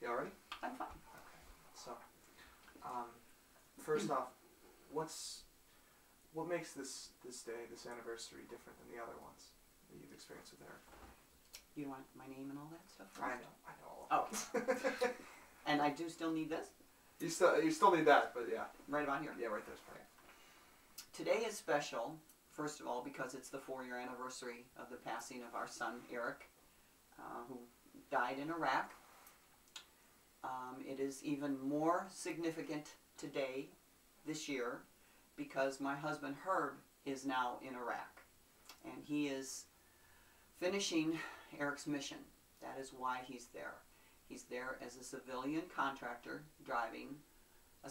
go already? I'm fine. Okay. So, first off, what makes this day, this anniversary, different than the other ones that you've experienced with Eric? You want my name and all that stuff? I know all of it. Oh. And I do still need this? You still need that, but yeah. Right about here? Yeah, right there's probably. Today is special, first of all, because it's the 4-year anniversary of the passing of our son, Eric, who died in Iraq. It is even more significant today, this year, because my husband, Herb, is now in Iraq. And he is finishing Eric's mission. That is why he's there. He's there as a civilian contractor driving a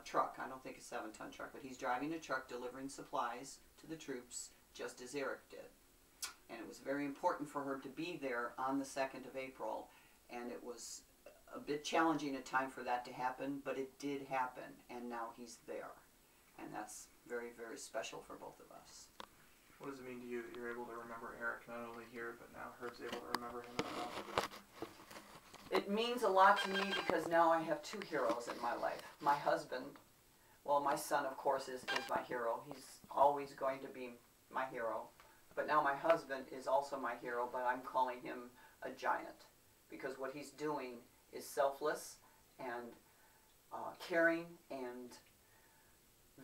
truck. I don't think a 7-ton truck, but he's driving a truck delivering supplies to the troops, just as Eric did. And it was very important for her to be there on the 2nd of April, and it was a bit challenging at time for that to happen, but it did happen, and now he's there. And that's very, very special for both of us. What does it mean to you that you're able to remember Eric not only here, but now Herb's able to remember him as well? It means a lot to me because now I have 2 heroes in my life. My husband, well, my son, of course, is my hero. He's always going to be my hero. But now my husband is also my hero, but I'm calling him a giant because what he's doing is selfless and caring and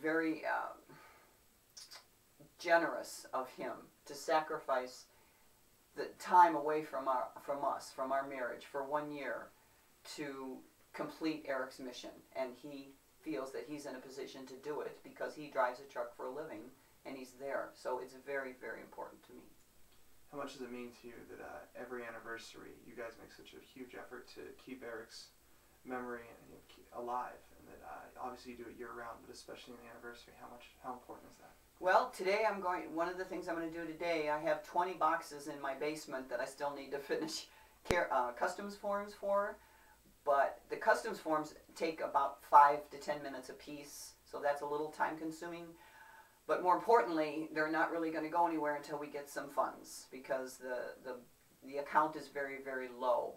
very generous of him to sacrifice the time away from us, from our marriage, for 1 year to complete Eric's mission. And he feels that he's in a position to do it because he drives a truck for a living and he's there. So it's very, very important to me. How much does it mean to you that every anniversary you guys make such a huge effort to keep Eric's memory alive, and that obviously you do it year-round, but especially in the anniversary, how important is that? Well, today one of the things I'm going to do today, I have 20 boxes in my basement that I still need to finish customs forms for, but the customs forms take about 5 to 10 minutes a piece, so that's a little time-consuming. But more importantly, they're not really going to go anywhere until we get some funds, because the account is very, very low.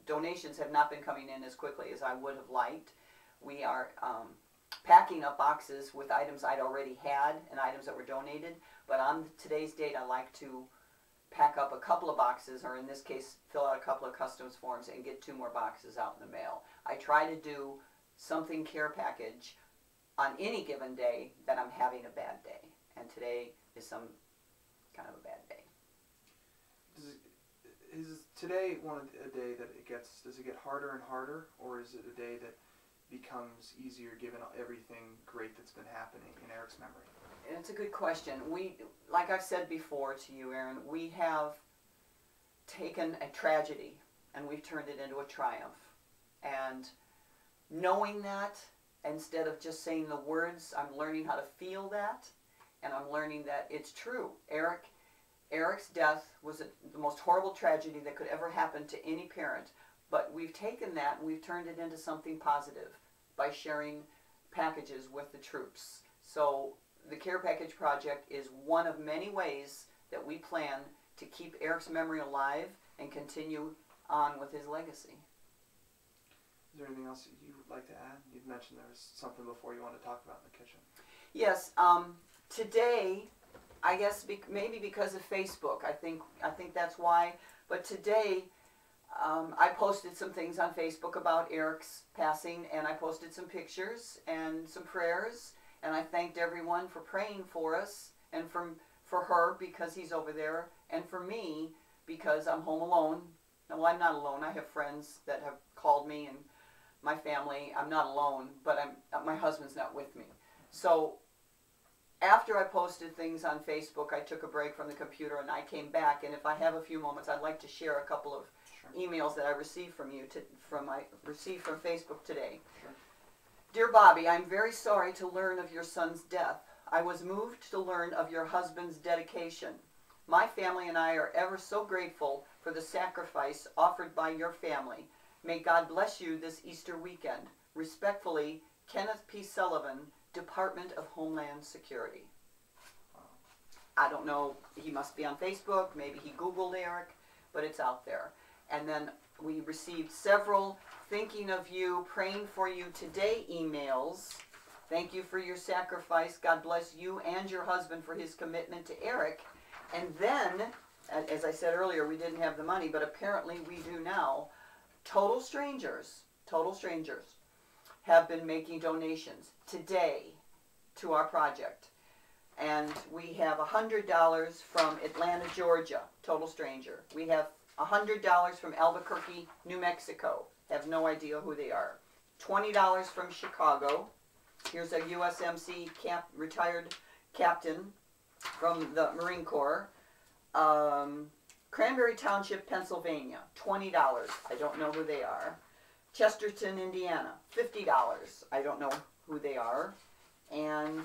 Donations have not been coming in as quickly as I would have liked. We are packing up boxes with items I'd already had and items that were donated, but on today's date I like to pack up a couple of boxes, or in this case fill out a couple of customs forms and get 2 more boxes out in the mail. I try to do something care package on any given day that I'm having a bad day, and today is some kind of a bad day. Is today a day that does it get harder and harder, or is it a day that becomes easier given everything great that's been happening in Eric's memory? It's a good question. Like I've said before to you, Aaron, we have taken a tragedy and we've turned it into a triumph. And knowing that, instead of just saying the words, I'm learning how to feel that, and I'm learning that it's true. Eric's death was the most horrible tragedy that could ever happen to any parent, but we've taken that and we've turned it into something positive by sharing packages with the troops. So the Care Package Project is one of many ways that we plan to keep Eric's memory alive and continue on with his legacy. Is there anything else that you would like to add? You'd mentioned there was something before you wanted to talk about in the kitchen. Yes, today, I guess maybe because of Facebook, I think that's why, but today I posted some things on Facebook about Eric's passing, and I posted some pictures and some prayers, and I thanked everyone for praying for us, and for her because he's over there, and for me because I'm home alone. No, I'm not alone. I have friends that have called me, and my family. I'm not alone, but my husband's not with me. So after I posted things on Facebook, I took a break from the computer and I came back, and if I have a few moments, I'd like to share a couple of emails that I received from you, received from Facebook today. Sure. Dear Bobby, I'm very sorry to learn of your son's death. I was moved to learn of your husband's dedication. My family and I are ever so grateful for the sacrifice offered by your family. May God bless you this Easter weekend. Respectfully, Kenneth P. Sullivan, Department of Homeland Security. I don't know, he must be on Facebook, maybe he Googled Eric, but it's out there. And then we received several thinking of you, praying for you today emails. Thank you for your sacrifice. God bless you and your husband for his commitment to Eric. And then, as I said earlier, we didn't have the money, but apparently we do now. Total strangers have been making donations today to our project. And we have $100 from Atlanta, Georgia, total stranger. We have $100 from Albuquerque, New Mexico. Have no idea who they are. $20 from Chicago. Here's a USMC retired captain from the Marine Corps. Cranberry Township, Pennsylvania, $20. I don't know who they are. Chesterton, Indiana, $50. I don't know who they are. And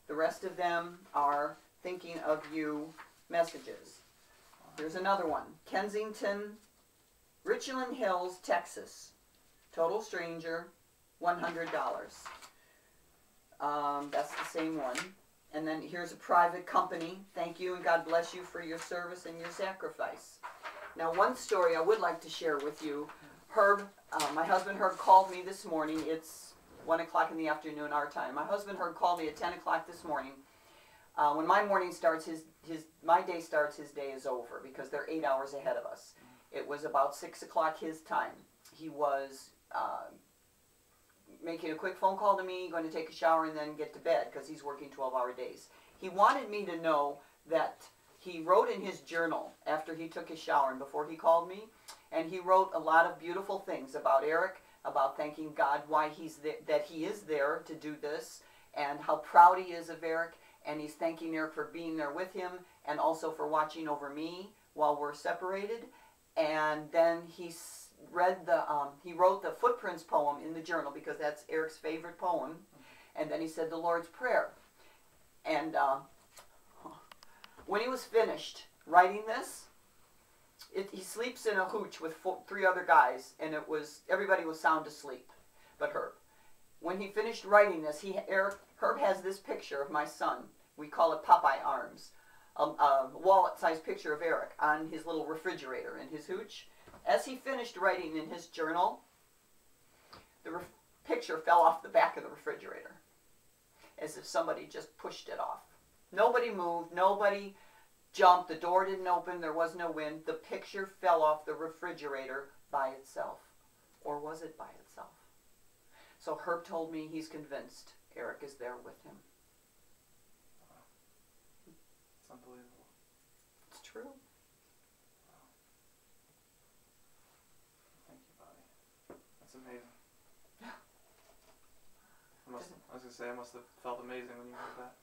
the rest of them are thinking of you messages. Here's another one. Kensington, Richland Hills, Texas. Total stranger, $100. That's the same one. And then here's a private company. Thank you and God bless you for your service and your sacrifice. Now, one story I would like to share with you. Herb, my husband Herb called me this morning. It's 1 o'clock in the afternoon our time. My husband Herb called me at 10 o'clock this morning. When my morning starts, my day starts, his day is over because they're 8 hours ahead of us. It was about 6 o'clock his time. He was making a quick phone call to me, going to take a shower and then get to bed because he's working 12-hour days. He wanted me to know that he wrote in his journal after he took his shower and before he called me, and he wrote a lot of beautiful things about Eric, about thanking God why that he is there to do this, and how proud he is of Eric, and he's thanking Eric for being there with him and also for watching over me while we're separated. And then he wrote the Footprints poem in the journal because that's Eric's favorite poem. And then he said the Lord's Prayer. And when he was finished writing this, he sleeps in a hooch with 3 other guys, and everybody was sound asleep but Herb. When he finished writing this, Herb has this picture of my son. We call it Popeye Arms. A wallet-sized picture of Eric on his little refrigerator in his hooch. As he finished writing in his journal, the picture fell off the back of the refrigerator, as if somebody just pushed it off. Nobody moved, nobody jumped, the door didn't open, there was no wind. The picture fell off the refrigerator by itself. Or was it by itself? So Herb told me he's convinced Eric is there with him. It's unbelievable. It's true. Thank you, Bobby. That's amazing. I was going to say, I must have felt amazing when you heard that.